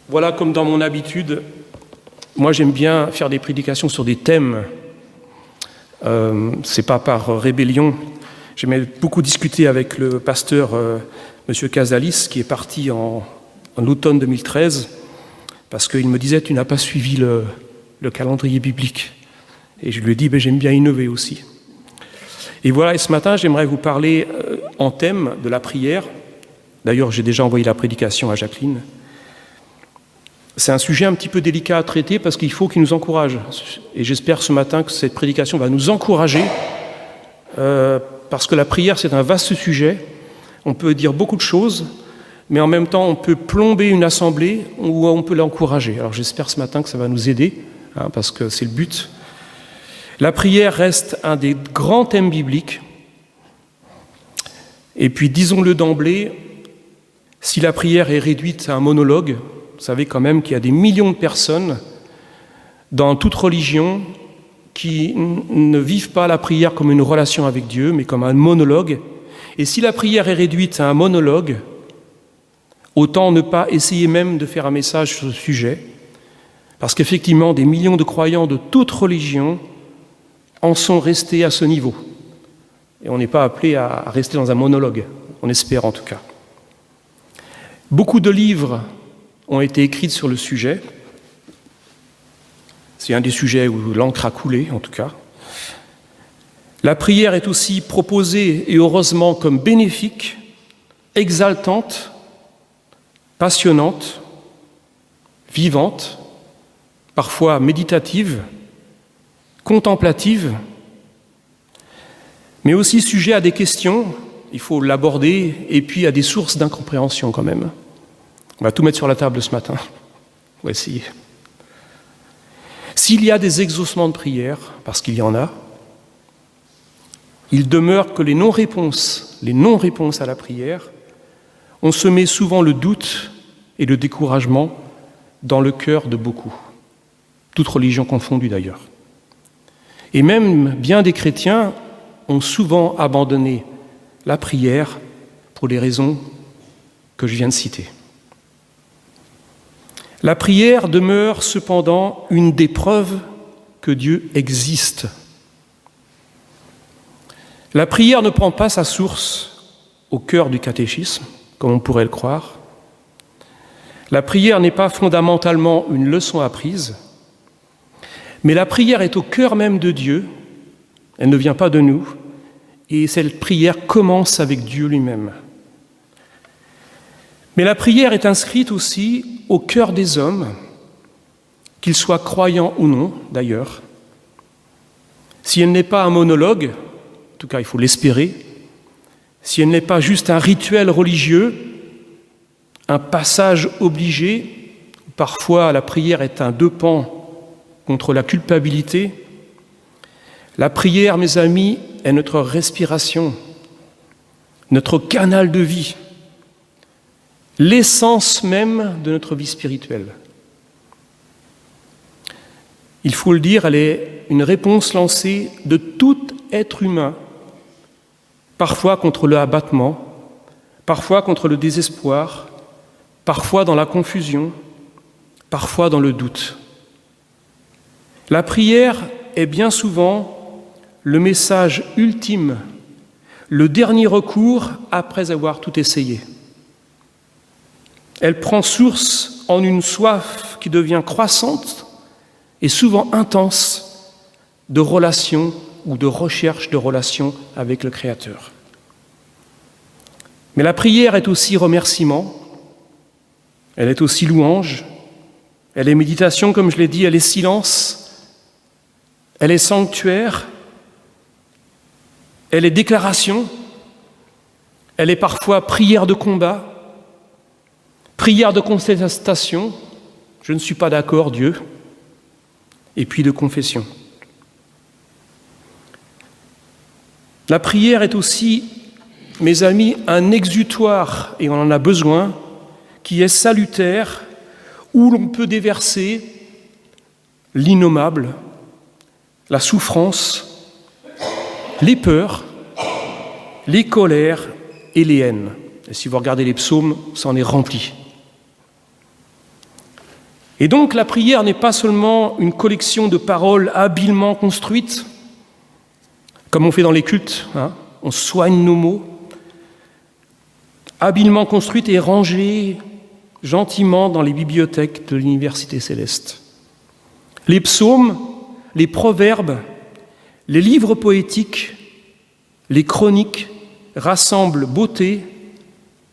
Voilà, comme dans mon habitude, moi j'aime bien faire des prédications sur des thèmes. C'est pas par rébellion. J'aimais beaucoup discuter avec le pasteur Monsieur Casalis, qui est parti en automne 2013, parce qu'il me disait « Tu n'as pas suivi le calendrier biblique ». Et je lui ai dit « J'aime bien innover aussi ». Et voilà, et ce matin, j'aimerais vous parler en thème de la prière. D'ailleurs, j'ai déjà envoyé la prédication à Jacqueline. C'est un sujet un petit peu délicat à traiter parce qu'il faut qu'il nous encourage. Et j'espère ce matin que cette prédication va nous encourager parce que la prière, c'est un vaste sujet. On peut dire beaucoup de choses, mais en même temps, on peut plomber une assemblée ou on peut l'encourager. Alors j'espère ce matin que ça va nous aider, parce que c'est le but. La prière reste un des grands thèmes bibliques. Et puis, disons-le d'emblée, si la prière est réduite à un monologue, vous savez quand même qu'il y a des millions de personnes dans toute religion qui ne vivent pas la prière comme une relation avec Dieu, mais comme un monologue. Et si la prière est réduite à un monologue, autant ne pas essayer même de faire un message sur ce sujet, parce qu'effectivement, des millions de croyants de toute religion en sont restés à ce niveau. Et on n'est pas appelé à rester dans un monologue, on espère en tout cas. Beaucoup de livres ont été écrits sur le sujet. C'est un des sujets où l'encre a coulé, en tout cas. La prière est aussi proposée, et heureusement, comme bénéfique, exaltante, passionnante, vivante, parfois méditative, contemplative, mais aussi sujet à des questions, il faut l'aborder, et puis à des sources d'incompréhension quand même. On va tout mettre sur la table ce matin. On va essayer. S'il y a des exaucements de prière, parce qu'il y en a, il demeure que les non-réponses à la prière, on se met souvent le doute et le découragement dans le cœur de beaucoup, toutes religions confondues d'ailleurs. Et même bien des chrétiens ont souvent abandonné la prière pour les raisons que je viens de citer. La prière demeure cependant une des preuves que Dieu existe. La prière ne prend pas sa source au cœur du catéchisme, comme on pourrait le croire. La prière n'est pas fondamentalement une leçon apprise, mais la prière est au cœur même de Dieu, elle ne vient pas de nous, et cette prière commence avec Dieu lui-même. Mais la prière est inscrite aussi au cœur des hommes, qu'ils soient croyants ou non, d'ailleurs. Si elle n'est pas un monologue, en tout cas il faut l'espérer, si elle n'est pas juste un rituel religieux, un passage obligé, parfois la prière est un deux pans contre la culpabilité, la prière, mes amis, est notre respiration, notre canal de vie, l'essence même de notre vie spirituelle. Il faut le dire, elle est une réponse lancée de tout être humain, parfois contre le abattement, parfois contre le désespoir, parfois dans la confusion, parfois dans le doute. La prière est bien souvent le message ultime, le dernier recours après avoir tout essayé. Elle prend source en une soif qui devient croissante et souvent intense de relation ou de recherche de relation avec le Créateur. Mais la prière est aussi remerciement, elle est aussi louange, elle est méditation, comme je l'ai dit, elle est silence, elle est sanctuaire, elle est déclaration, elle est parfois prière de combat, prière de contestation, je ne suis pas d'accord, Dieu, et puis de confession. La prière est aussi, mes amis, un exutoire, et on en a besoin, qui est salutaire, où l'on peut déverser l'innommable, la souffrance, les peurs, les colères et les haines. Et si vous regardez les psaumes, ça en est rempli. Et donc la prière n'est pas seulement une collection de paroles habilement construites, comme on fait dans les cultes, on soigne nos mots, habilement construites et rangées gentiment dans les bibliothèques de l'université céleste. Les psaumes, les proverbes, les livres poétiques, les chroniques rassemblent beauté,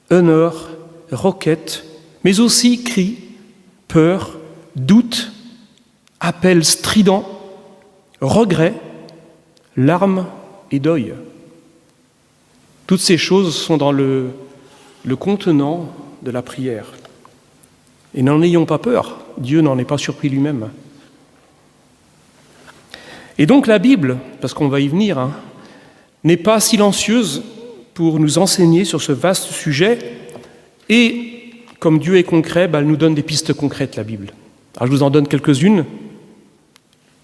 honneur, requête, mais aussi cris, peur, doute, appels stridents, regrets, larmes et deuil. Toutes ces choses sont dans le contenant de la prière. Et n'en ayons pas peur, Dieu n'en est pas surpris lui-même. Et donc la Bible, parce qu'on va y venir, n'est pas silencieuse pour nous enseigner sur ce vaste sujet. Et comme Dieu est concret, elle nous donne des pistes concrètes, la Bible. Alors je vous en donne quelques-unes.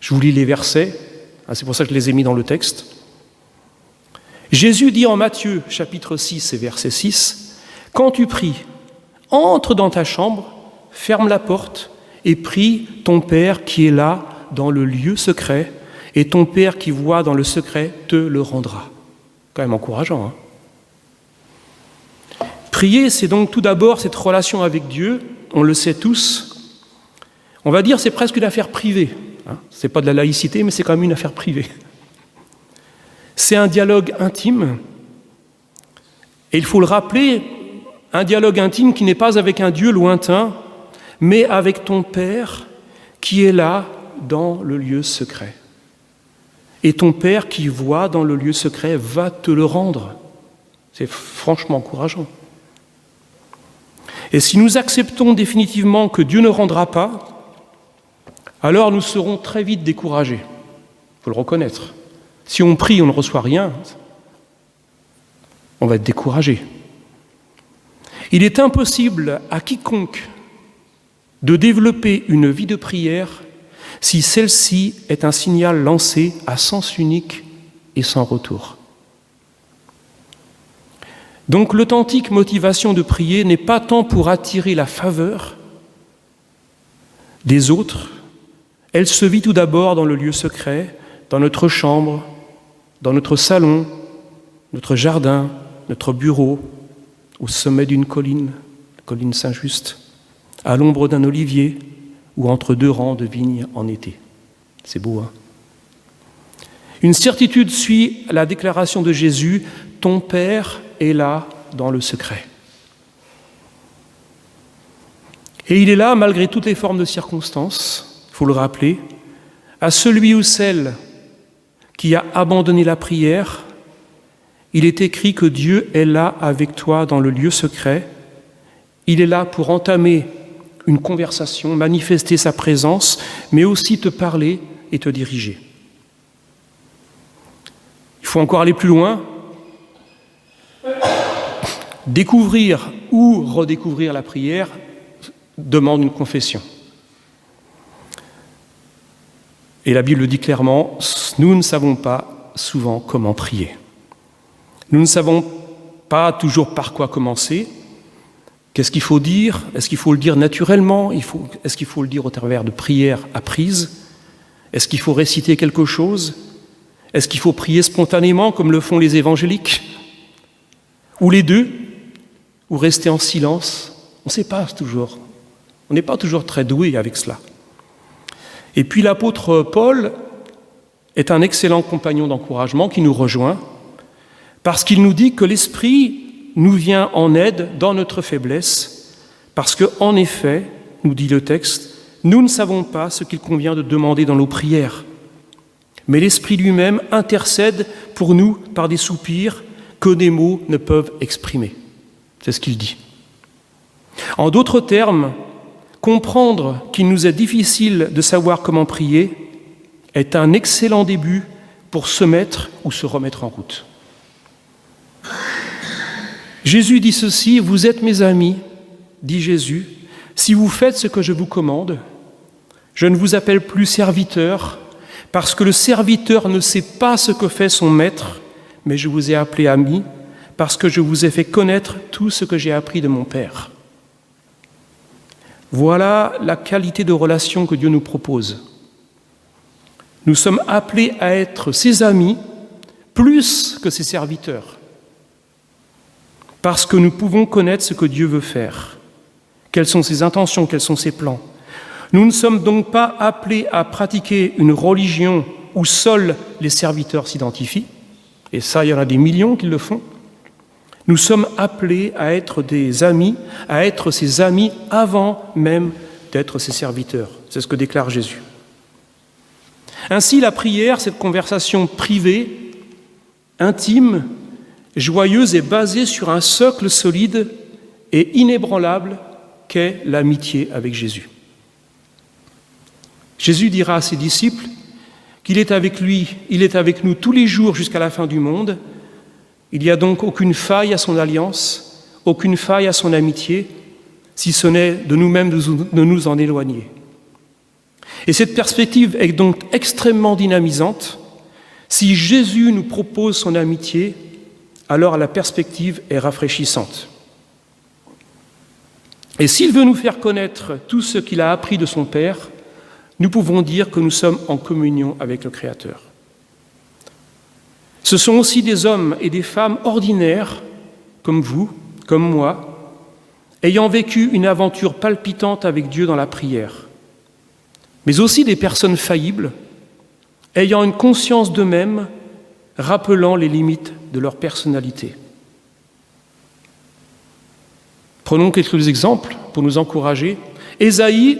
Je vous lis les versets, c'est pour ça que je les ai mis dans le texte. Jésus dit en Matthieu, chapitre 6 et verset 6, « Quand tu pries, entre dans ta chambre, ferme la porte et prie ton Père qui est là dans le lieu secret, et ton Père qui voit dans le secret te le rendra. » Quand même encourageant. Prier, c'est donc tout d'abord cette relation avec Dieu, on le sait tous. On va dire c'est presque une affaire privée. Ce n'est pas de la laïcité, mais c'est quand même une affaire privée. C'est un dialogue intime. Et il faut le rappeler, un dialogue intime qui n'est pas avec un Dieu lointain, mais avec ton Père qui est là dans le lieu secret. Et ton Père qui voit dans le lieu secret va te le rendre. C'est franchement encourageant. Et si nous acceptons définitivement que Dieu ne rendra pas, alors nous serons très vite découragés. Il faut le reconnaître. Si on prie, on ne reçoit rien, on va être découragé. Il est impossible à quiconque de développer une vie de prière si celle-ci est un signal lancé à sens unique et sans retour. Donc l'authentique motivation de prier n'est pas tant pour attirer la faveur des autres, elle se vit tout d'abord dans le lieu secret, dans notre chambre, dans notre salon, notre jardin, notre bureau, au sommet d'une colline, la colline Saint-Just, à l'ombre d'un olivier ou entre deux rangs de vignes en été. C'est beau, Une certitude suit la déclaration de Jésus, « Ton Père est là dans le secret ». Et il est là, malgré toutes les formes de circonstances, il faut le rappeler, à celui ou celle qui a abandonné la prière, il est écrit que Dieu est là avec toi dans le lieu secret. Il est là pour entamer une conversation, manifester sa présence, mais aussi te parler et te diriger. Il faut encore aller plus loin. Découvrir ou redécouvrir la prière demande une confession. Et la Bible dit clairement, nous ne savons pas souvent comment prier. Nous ne savons pas toujours par quoi commencer. Qu'est-ce qu'il faut dire? Est-ce qu'il faut le dire naturellement? Est-ce qu'il faut le dire au travers de prières apprises? Est-ce qu'il faut réciter quelque chose? Est-ce qu'il faut prier spontanément comme le font les évangéliques? Ou les deux? Ou rester en silence? On ne sait pas toujours. On n'est pas toujours très doué avec cela. Et puis l'apôtre Paul est un excellent compagnon d'encouragement qui nous rejoint parce qu'il nous dit que l'Esprit nous vient en aide dans notre faiblesse parce qu'en effet, nous dit le texte, nous ne savons pas ce qu'il convient de demander dans nos prières. Mais l'Esprit lui-même intercède pour nous par des soupirs que des mots ne peuvent exprimer. C'est ce qu'il dit. En d'autres termes, comprendre qu'il nous est difficile de savoir comment prier est un excellent début pour se mettre ou se remettre en route. Jésus dit ceci, « Vous êtes mes amis, dit Jésus, si vous faites ce que je vous commande. Je ne vous appelle plus serviteur, parce que le serviteur ne sait pas ce que fait son maître, mais je vous ai appelé ami, parce que je vous ai fait connaître tout ce que j'ai appris de mon Père. » Voilà la qualité de relation que Dieu nous propose. Nous sommes appelés à être ses amis plus que ses serviteurs, parce que nous pouvons connaître ce que Dieu veut faire, quelles sont ses intentions, quels sont ses plans. Nous ne sommes donc pas appelés à pratiquer une religion où seuls les serviteurs s'identifient, et ça, il y en a des millions qui le font. Nous sommes appelés à être des amis, à être ses amis avant même d'être ses serviteurs. C'est ce que déclare Jésus. Ainsi, la prière, cette conversation privée, intime, joyeuse, est basée sur un socle solide et inébranlable qu'est l'amitié avec Jésus. Jésus dira à ses disciples qu'il est avec lui, il est avec nous tous les jours jusqu'à la fin du monde. Il n'y a donc aucune faille à son alliance, aucune faille à son amitié, si ce n'est de nous-mêmes de nous en éloigner. Et cette perspective est donc extrêmement dynamisante. Si Jésus nous propose son amitié, alors la perspective est rafraîchissante. Et s'il veut nous faire connaître tout ce qu'il a appris de son Père, nous pouvons dire que nous sommes en communion avec le Créateur. Ce sont aussi des hommes et des femmes ordinaires, comme vous, comme moi, ayant vécu une aventure palpitante avec Dieu dans la prière, mais aussi des personnes faillibles, ayant une conscience d'eux-mêmes, rappelant les limites de leur personnalité. Prenons quelques exemples pour nous encourager. Ésaïe,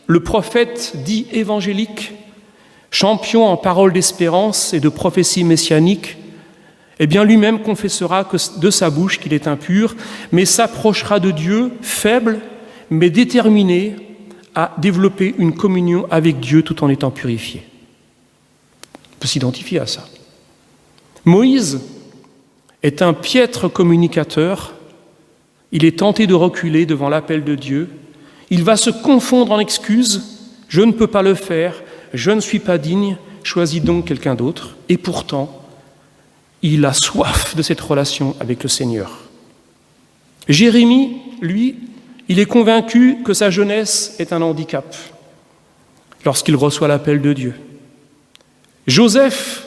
le prophète dit évangélique, champion en paroles d'espérance et de prophétie messianique, eh bien lui-même confessera de sa bouche qu'il est impur, mais s'approchera de Dieu, faible, mais déterminé à développer une communion avec Dieu tout en étant purifié. On peut s'identifier à ça. Moïse est un piètre communicateur. Il est tenté de reculer devant l'appel de Dieu. Il va se confondre en excuses. « Je ne peux pas le faire, je ne suis pas digne, choisis donc quelqu'un d'autre. » Et pourtant, il a soif de cette relation avec le Seigneur. Jérémie, lui, il est convaincu que sa jeunesse est un handicap lorsqu'il reçoit l'appel de Dieu. Joseph,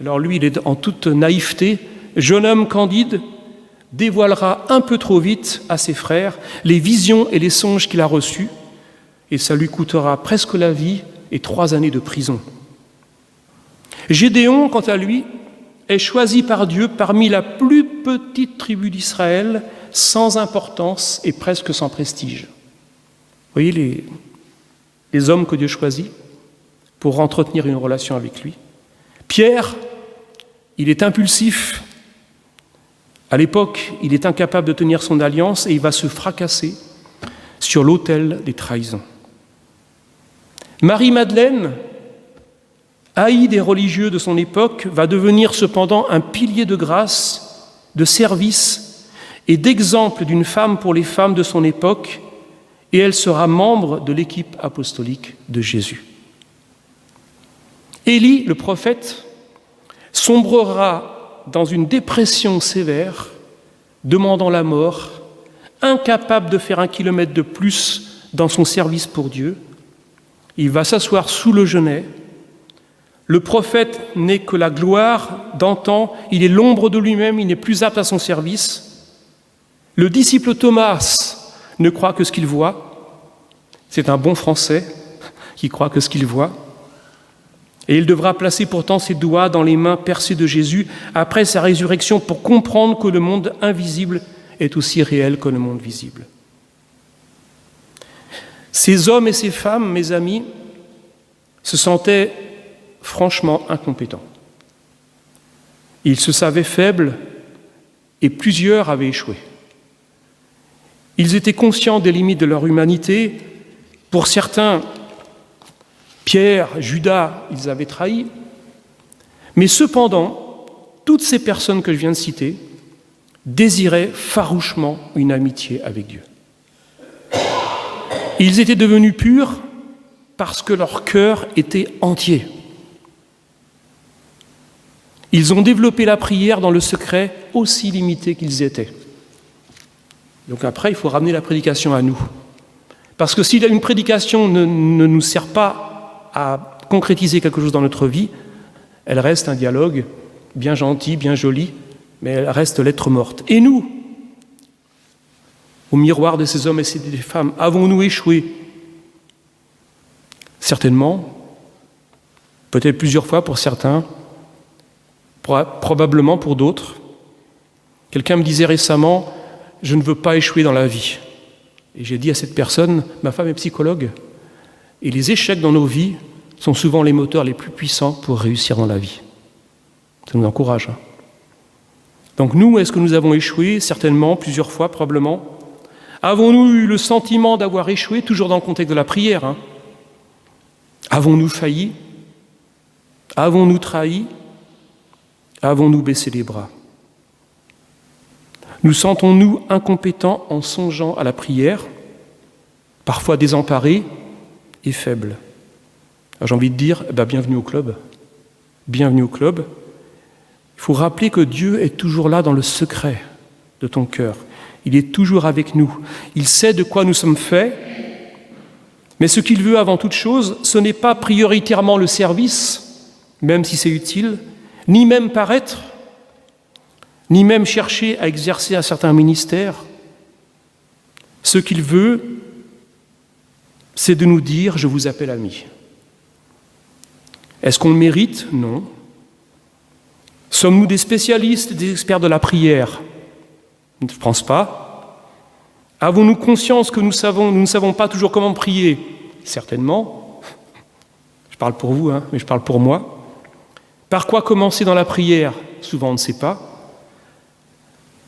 alors lui, il est en toute naïveté, jeune homme candide, dévoilera un peu trop vite à ses frères les visions et les songes qu'il a reçus, et ça lui coûtera presque la vie et 3 années de prison. Gédéon, quant à lui, est choisi par Dieu parmi la plus petite tribu d'Israël, sans importance et presque sans prestige. Vous voyez les hommes que Dieu choisit pour entretenir une relation avec lui. Pierre, il est impulsif. À l'époque, il est incapable de tenir son alliance et il va se fracasser sur l'autel des trahisons. Marie-Madeleine, haïe des religieux de son époque, va devenir cependant un pilier de grâce, de service et d'exemple d'une femme pour les femmes de son époque, et elle sera membre de l'équipe apostolique de Jésus. Élie, le prophète, sombrera dans une dépression sévère, demandant la mort, incapable de faire 1 kilomètre de plus dans son service pour Dieu. Il va s'asseoir sous le genêt. Le prophète n'est que la gloire d'antan, il est l'ombre de lui-même, il n'est plus apte à son service. Le disciple Thomas ne croit que ce qu'il voit. C'est un bon Français qui croit que ce qu'il voit. Et il devra placer pourtant ses doigts dans les mains percées de Jésus après sa résurrection pour comprendre que le monde invisible est aussi réel que le monde visible. Ces hommes et ces femmes, mes amis, se sentaient franchement incompétents. Ils se savaient faibles et plusieurs avaient échoué. Ils étaient conscients des limites de leur humanité. Pour certains, Pierre, Judas, ils avaient trahi. Mais cependant, toutes ces personnes que je viens de citer désiraient farouchement une amitié avec Dieu. Ils étaient devenus purs parce que leur cœur était entier. Ils ont développé la prière dans le secret aussi limité qu'ils étaient. Donc après, il faut ramener la prédication à nous. Parce que si une prédication ne nous sert pas à concrétiser quelque chose dans notre vie, elle reste un dialogue bien gentil, bien joli, mais elle reste lettre morte. Et nous, au miroir de ces hommes et ces femmes, avons-nous échoué? Certainement, peut-être plusieurs fois pour certains, probablement pour d'autres. Quelqu'un me disait récemment, je ne veux pas échouer dans la vie. Et j'ai dit à cette personne, ma femme est psychologue, et les échecs dans nos vies sont souvent les moteurs les plus puissants pour réussir dans la vie. Ça nous encourage. Donc nous, est-ce que nous avons échoué? Certainement, plusieurs fois, probablement. Avons-nous eu le sentiment d'avoir échoué, toujours dans le contexte de la prière? Avons-nous failli? Avons-nous trahi? Avons-nous baissé les bras? Nous sentons-nous incompétents en songeant à la prière, parfois désemparés et faibles? Alors, j'ai envie de dire, bienvenue au club. Bienvenue au club. Il faut rappeler que Dieu est toujours là dans le secret de ton cœur. Il est toujours avec nous. Il sait de quoi nous sommes faits, mais ce qu'il veut avant toute chose, ce n'est pas prioritairement le service, même si c'est utile, ni même paraître, ni même chercher à exercer un certain ministère. Ce qu'il veut, c'est de nous dire « je vous appelle amis ». Est-ce qu'on le mérite? Non. Sommes-nous des spécialistes, des experts de la prière? Je ne pense pas. Avons-nous conscience que nous ne savons pas toujours comment prier? Certainement. Je parle pour vous, mais je parle pour moi. Par quoi commencer dans la prière? Souvent on ne sait pas.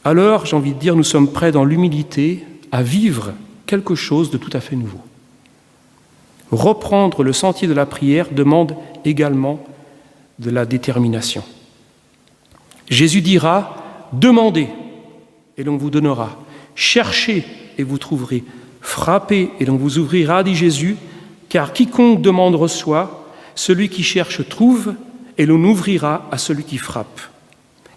Alors, j'ai envie de dire, nous sommes prêts dans l'humilité à vivre quelque chose de tout à fait nouveau. Reprendre le sentier de la prière demande également de la détermination. Jésus dira « Demandez et l'on vous donnera. Cherchez et vous trouverez. Frappez et l'on vous ouvrira, dit Jésus, car quiconque demande reçoit, celui qui cherche trouve et l'on ouvrira à celui qui frappe.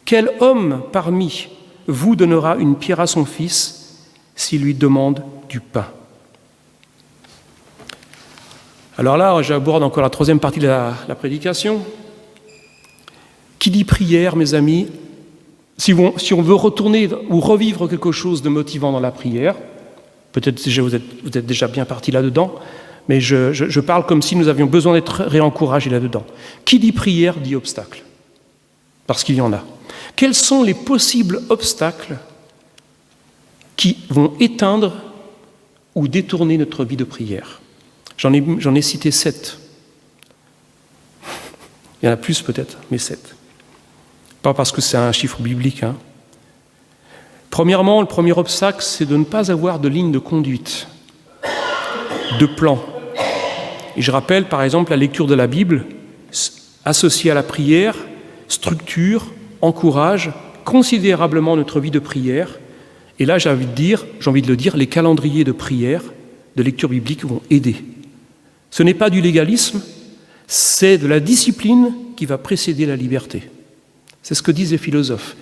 Quel homme parmi vous donnera une pierre à son fils s'il lui demande du pain ?» Alors là, j'aborde encore la troisième partie de la prédication. Qui dit prière, mes amis, si on veut retourner ou revivre quelque chose de motivant dans la prière, peut-être que vous êtes déjà bien parti là-dedans, mais je parle comme si nous avions besoin d'être réencouragés là-dedans. Qui dit prière, dit obstacle, parce qu'il y en a. Quels sont les possibles obstacles qui vont éteindre ou détourner notre vie de prière? J'en ai cité 7. Il y en a plus peut-être, mais 7. Pas parce que c'est un chiffre biblique. Premièrement, le premier obstacle, c'est de ne pas avoir de ligne de conduite, de plan. Et je rappelle, par exemple, la lecture de la Bible, associée à la prière, structure, encourage considérablement notre vie de prière. Et là, j'ai envie de le dire, les calendriers de prière, de lecture biblique vont aider. Ce n'est pas du légalisme, c'est de la discipline qui va précéder la liberté. C'est ce que disent les philosophes.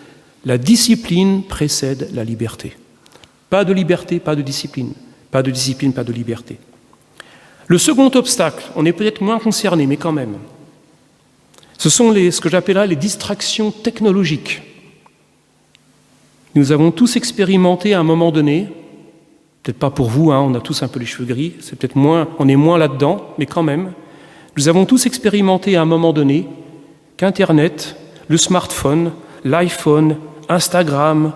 La discipline précède la liberté. Pas de liberté, pas de discipline. Pas de discipline, pas de liberté. Le second obstacle, on est peut-être moins concerné, mais quand même, ce sont ce que j'appellerais les distractions technologiques. Nous avons tous expérimenté à un moment donné, peut-être pas pour vous, on a tous un peu les cheveux gris, c'est peut-être moins, on est moins là-dedans, mais quand même, nous avons tous expérimenté à un moment donné qu'Internet, le smartphone, l'iPhone, Instagram,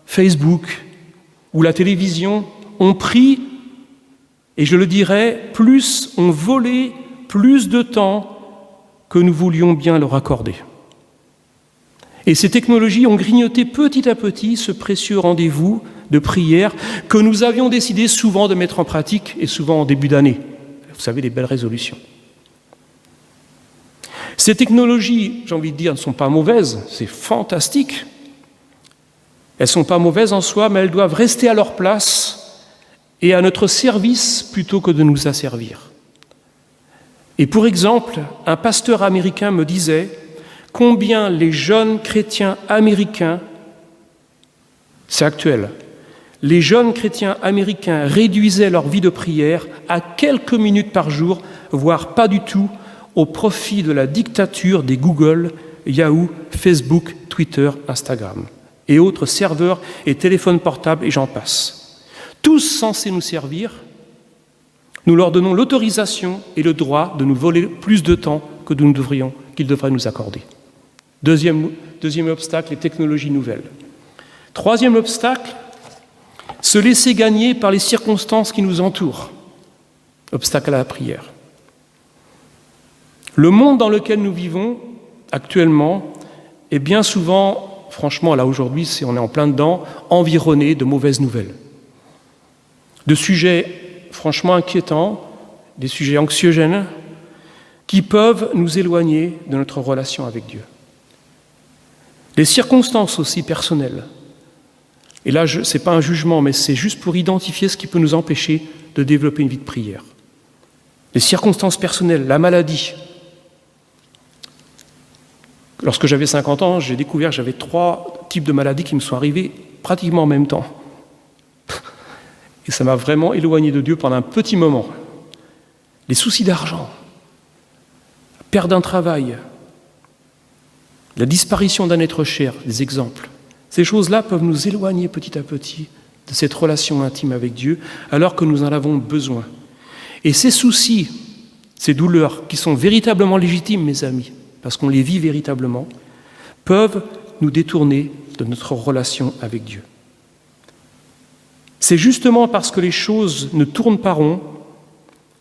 Facebook ou la télévision ont pris, et je le dirais, ont volé plus de temps que nous voulions bien leur accorder. Et ces technologies ont grignoté petit à petit ce précieux rendez-vous de prière que nous avions décidé souvent de mettre en pratique et souvent en début d'année. Vous savez, les belles résolutions. Ces technologies, j'ai envie de dire, ne sont pas mauvaises, c'est fantastique. Elles ne sont pas mauvaises en soi, mais elles doivent rester à leur place et à notre service plutôt que de nous asservir. Et pour exemple, un pasteur américain me disait combien les jeunes chrétiens américains, c'est actuel, les jeunes chrétiens américains réduisaient leur vie de prière à quelques minutes par jour, voire pas du tout, au profit de la dictature des Google, Yahoo, Facebook, Twitter, Instagram et autres serveurs et téléphones portables et j'en passe. Tous censés nous servir, nous leur donnons l'autorisation et le droit de nous voler plus de temps que qu'ils devraient nous accorder. Deuxième obstacle, les technologies nouvelles. Troisième obstacle, se laisser gagner par les circonstances qui nous entourent. Obstacle à la prière. Le monde dans lequel nous vivons actuellement est bien souvent, franchement, là aujourd'hui, on est en plein dedans, environné de mauvaises nouvelles. De sujets franchement inquiétants, des sujets anxiogènes, qui peuvent nous éloigner de notre relation avec Dieu. Les circonstances aussi personnelles. Et là, ce n'est pas un jugement, mais c'est juste pour identifier ce qui peut nous empêcher de développer une vie de prière. Les circonstances personnelles, la maladie. Lorsque j'avais 50 ans, j'ai découvert que j'avais 3 types de maladies qui me sont arrivées pratiquement en même temps. Et ça m'a vraiment éloigné de Dieu pendant un petit moment. Les soucis d'argent, la perte d'un travail, la disparition d'un être cher, des exemples. Ces choses-là peuvent nous éloigner petit à petit de cette relation intime avec Dieu, alors que nous en avons besoin. Et ces soucis, ces douleurs, qui sont véritablement légitimes, mes amis, parce qu'on les vit véritablement, peuvent nous détourner de notre relation avec Dieu. C'est justement parce que les choses ne tournent pas rond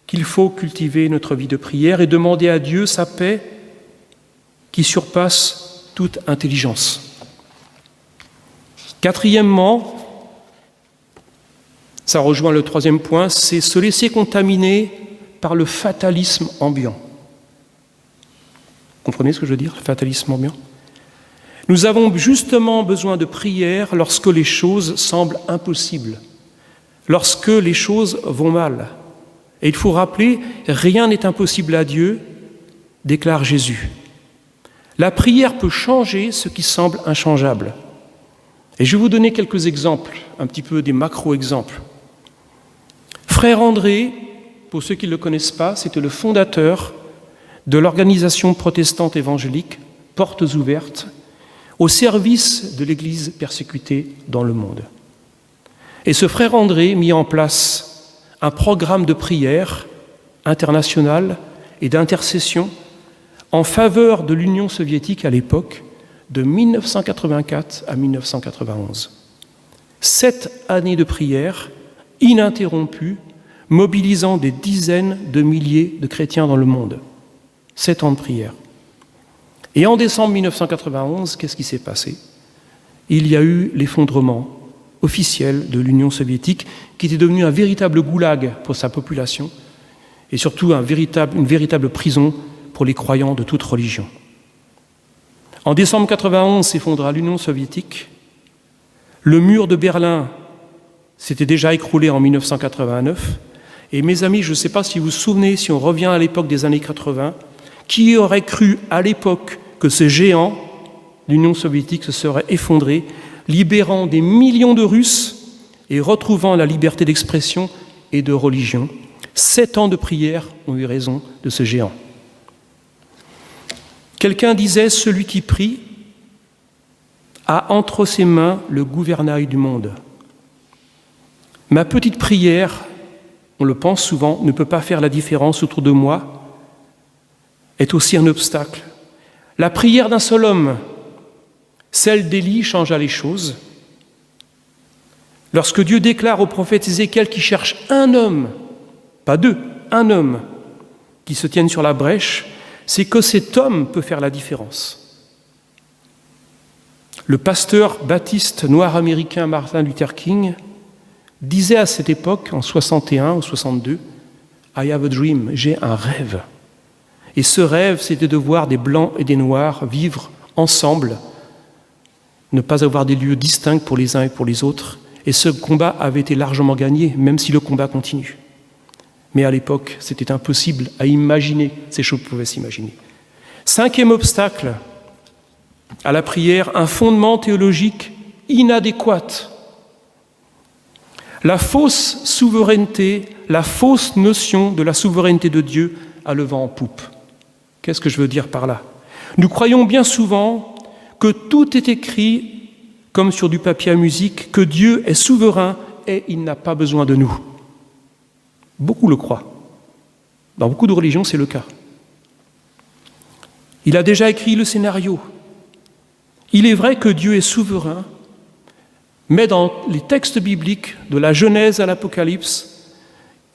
qu'il faut cultiver notre vie de prière et demander à Dieu sa paix qui surpasse toute intelligence. Quatrièmement, ça rejoint le troisième point, c'est se laisser contaminer par le fatalisme ambiant. Comprenez ce que je veux dire, le fatalisme ambiant ? Nous avons justement besoin de prière lorsque les choses semblent impossibles, lorsque les choses vont mal. Et il faut rappeler, rien n'est impossible à Dieu, déclare Jésus. La prière peut changer ce qui semble inchangeable. Et je vais vous donner quelques exemples, un petit peu des macro-exemples. Frère André, pour ceux qui ne le connaissent pas, c'était le fondateur de l'organisation protestante évangélique Portes ouvertes, au service de l'Église persécutée dans le monde. Et ce frère André mit en place un programme de prière international et d'intercession en faveur de l'Union soviétique à l'époque, de 1984 à 1991. 7 années de prière ininterrompues, mobilisant des dizaines de milliers de chrétiens dans le monde. 7 ans de prière. Et en décembre 1991, qu'est-ce qui s'est passé ? Il y a eu l'effondrement officiel de l'Union soviétique, qui était devenue un véritable goulag pour sa population, et surtout une véritable prison pour les croyants de toute religion. En décembre 1991 s'effondra l'Union soviétique. Le mur de Berlin s'était déjà écroulé en 1989. Et mes amis, je ne sais pas si vous vous souvenez, si on revient à l'époque des années 80, qui aurait cru à l'époque que ce géant, l'Union soviétique, se serait effondré, libérant des millions de Russes et retrouvant la liberté d'expression et de religion. 7 ans de prière ont eu raison de ce géant. Quelqu'un disait, celui qui prie a entre ses mains le gouvernail du monde. Ma petite prière, on le pense souvent, ne peut pas faire la différence autour de moi, est aussi un obstacle. La prière d'un seul homme, celle d'Élie, changea les choses. Lorsque Dieu déclare au prophète Ézéchiel qu'il cherche un homme, pas 2, un homme, qui se tienne sur la brèche, c'est que cet homme peut faire la différence. Le pasteur baptiste noir américain Martin Luther King disait à cette époque, en 61 ou 62, « I have a dream », j'ai un rêve. Et ce rêve, c'était de voir des blancs et des noirs vivre ensemble, ne pas avoir des lieux distincts pour les uns et pour les autres. Et ce combat avait été largement gagné, même si le combat continue. Mais à l'époque, c'était impossible à imaginer, ces choses pouvaient s'imaginer. 5e obstacle à la prière, un fondement théologique inadéquat. La fausse souveraineté, la fausse notion de la souveraineté de Dieu a le vent en poupe. Qu'est-ce que je veux dire par là? Nous croyons bien souvent que tout est écrit comme sur du papier à musique, que Dieu est souverain et il n'a pas besoin de nous. Beaucoup le croient. Dans beaucoup de religions, c'est le cas. Il a déjà écrit le scénario. Il est vrai que Dieu est souverain, mais dans les textes bibliques, de la Genèse à l'Apocalypse,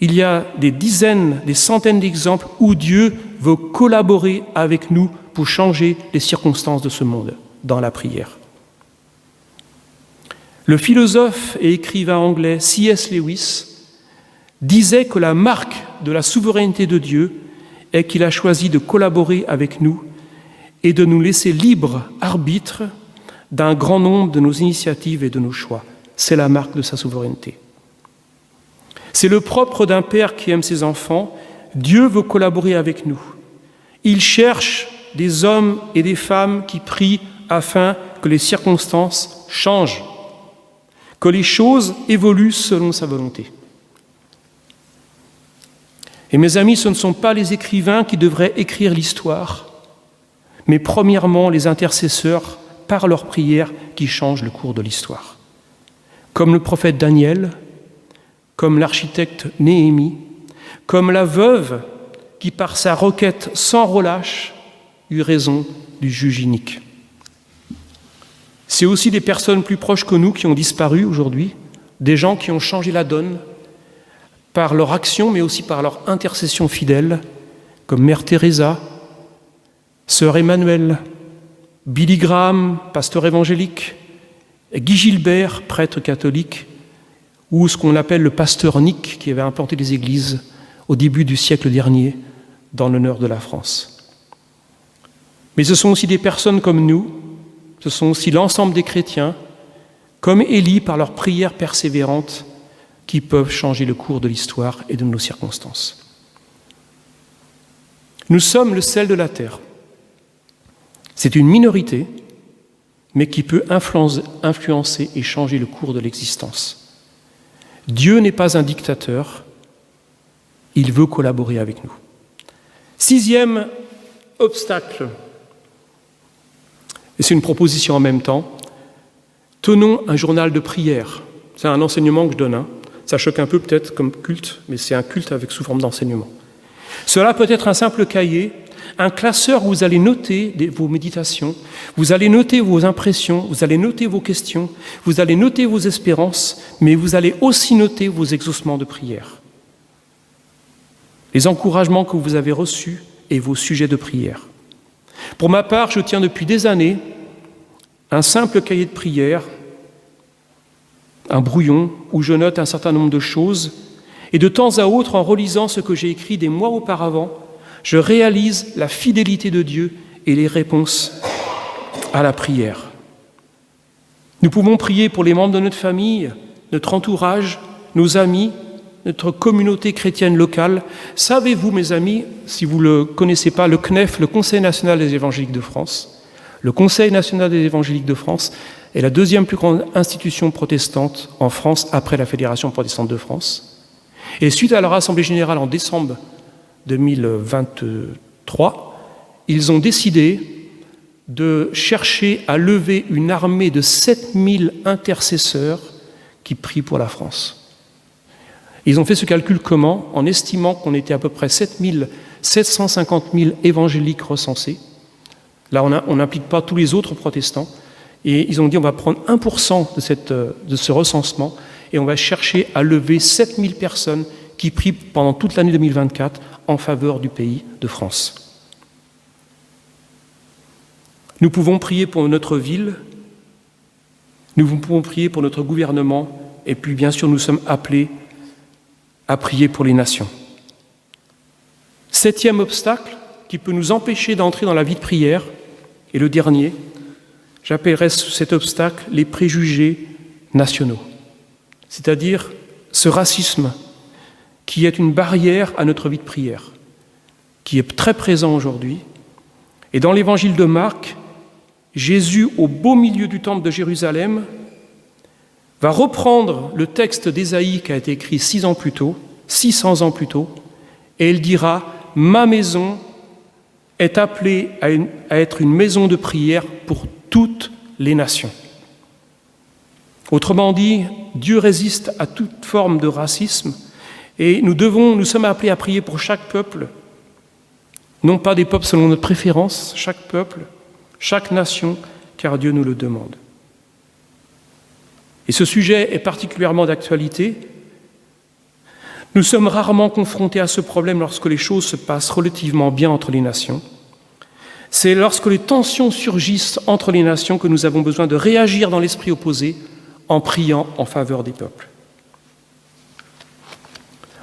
il y a des dizaines, des centaines d'exemples où Dieu veut collaborer avec nous pour changer les circonstances de ce monde dans la prière. Le philosophe et écrivain anglais C.S. Lewis disait que la marque de la souveraineté de Dieu est qu'il a choisi de collaborer avec nous et de nous laisser libre arbitre d'un grand nombre de nos initiatives et de nos choix. C'est la marque de sa souveraineté. C'est le propre d'un père qui aime ses enfants. Dieu veut collaborer avec nous. Il cherche des hommes et des femmes qui prient afin que les circonstances changent, que les choses évoluent selon sa volonté. Et mes amis, ce ne sont pas les écrivains qui devraient écrire l'histoire, mais premièrement les intercesseurs par leurs prières qui changent le cours de l'histoire. Comme le prophète Daniel, comme l'architecte Néhémie, comme la veuve qui par sa requête sans relâche eut raison du juge inique. C'est aussi des personnes plus proches que nous qui ont disparu aujourd'hui, des gens qui ont changé la donne par leur action, mais aussi par leur intercession fidèle, comme Mère Teresa, Sœur Emmanuelle, Billy Graham, pasteur évangélique, Guy Gilbert, prêtre catholique, ou ce qu'on appelle le pasteur Nick, qui avait implanté des églises au début du siècle dernier dans le nord de la France. Mais ce sont aussi des personnes comme nous, ce sont aussi l'ensemble des chrétiens, comme Élie, par leurs prières persévérantes, qui peuvent changer le cours de l'histoire et de nos circonstances. Nous sommes le sel de la terre. C'est une minorité, mais qui peut influencer et changer le cours de l'existence. Dieu n'est pas un dictateur, il veut collaborer avec nous. 6e obstacle, et c'est une proposition en même temps, tenons un journal de prière. C'est un enseignement que je donne, Ça choque un peu peut-être comme culte, mais c'est un culte avec sous forme d'enseignement. Cela peut être un simple cahier, un classeur où vous allez noter vos méditations, vous allez noter vos impressions, vous allez noter vos questions, vous allez noter vos espérances, mais vous allez aussi noter vos exaucements de prière, les encouragements que vous avez reçus et vos sujets de prière. Pour ma part, je tiens depuis des années un simple cahier de prière, un brouillon où je note un certain nombre de choses, et de temps à autre, en relisant ce que j'ai écrit des mois auparavant, je réalise la fidélité de Dieu et les réponses à la prière. Nous pouvons prier pour les membres de notre famille, notre entourage, nos amis, notre communauté chrétienne locale. Savez-vous, mes amis, si vous ne le connaissez pas, le CNEF, le Conseil national des évangéliques de France, le Conseil national des évangéliques de France est la deuxième plus grande institution protestante en France après la Fédération protestante de France. Et suite à leur assemblée générale en décembre 2023, ils ont décidé de chercher à lever une armée de 7000 intercesseurs qui prient pour la France. Ils ont fait ce calcul comment? En estimant qu'on était à peu près 750 000 évangéliques recensés. Là, on n'implique pas tous les autres protestants. Et ils ont dit on va prendre 1% de ce recensement et on va chercher à lever 7000 personnes qui prient pendant toute l'année 2024 en faveur du pays de France. Nous pouvons prier pour notre ville, nous pouvons prier pour notre gouvernement et puis bien sûr nous sommes appelés à prier pour les nations. 7e obstacle qui peut nous empêcher d'entrer dans la vie de prière, et le dernier, j'appellerais cet obstacle les préjugés nationaux, c'est-à-dire ce racisme qui est une barrière à notre vie de prière, qui est très présent aujourd'hui. Et dans l'évangile de Marc, Jésus, au beau milieu du temple de Jérusalem, va reprendre le texte d'Ésaïe qui a été écrit 600 ans plus tôt, et il dira « Ma maison est appelée à être une maison de prière pour toutes les nations ». Autrement dit, Dieu résiste à toute forme de racisme et nous sommes appelés à prier pour chaque peuple, non pas des peuples selon notre préférence, chaque peuple, chaque nation, car Dieu nous le demande. Et ce sujet est particulièrement d'actualité. Nous sommes rarement confrontés à ce problème lorsque les choses se passent relativement bien entre les nations. C'est lorsque les tensions surgissent entre les nations que nous avons besoin de réagir dans l'esprit opposé en priant en faveur des peuples.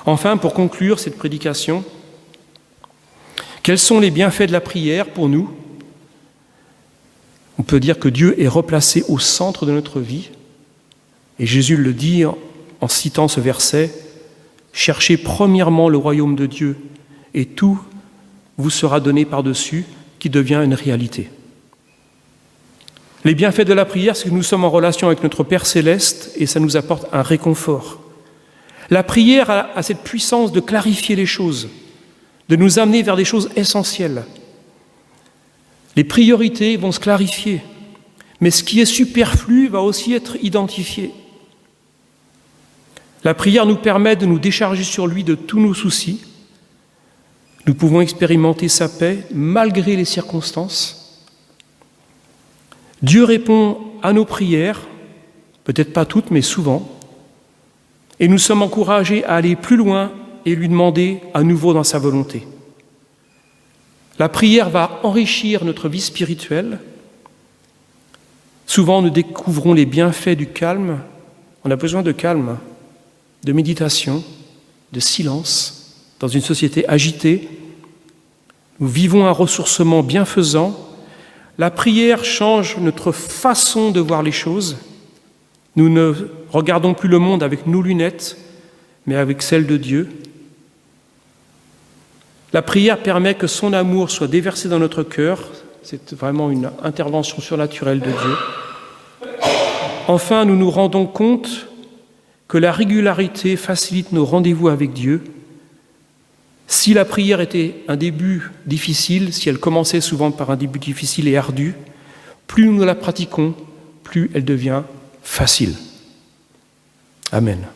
Enfin, pour conclure cette prédication, quels sont les bienfaits de la prière pour nous? On peut dire que Dieu est replacé au centre de notre vie. Et Jésus le dit en citant ce verset, « Cherchez premièrement le royaume de Dieu et tout vous sera donné par-dessus » qui devient une réalité. Les bienfaits de la prière, c'est que nous sommes en relation avec notre Père céleste et ça nous apporte un réconfort. La prière a cette puissance de clarifier les choses, de nous amener vers des choses essentielles. Les priorités vont se clarifier, mais ce qui est superflu va aussi être identifié. La prière nous permet de nous décharger sur lui de tous nos soucis. Nous pouvons expérimenter sa paix malgré les circonstances. Dieu répond à nos prières, peut-être pas toutes, mais souvent. Et nous sommes encouragés à aller plus loin et lui demander à nouveau dans sa volonté. La prière va enrichir notre vie spirituelle. Souvent, nous découvrons les bienfaits du calme. On a besoin de calme, de méditation, de silence. Dans une société agitée, nous vivons un ressourcement bienfaisant. La prière change notre façon de voir les choses. Nous ne regardons plus le monde avec nos lunettes, mais avec celles de Dieu. La prière permet que son amour soit déversé dans notre cœur. C'est vraiment une intervention surnaturelle de Dieu. Enfin, nous nous rendons compte que la régularité facilite nos rendez-vous avec Dieu. Si la prière était un début difficile, si elle commençait souvent par un début difficile et ardu, plus nous la pratiquons, plus elle devient facile. Amen.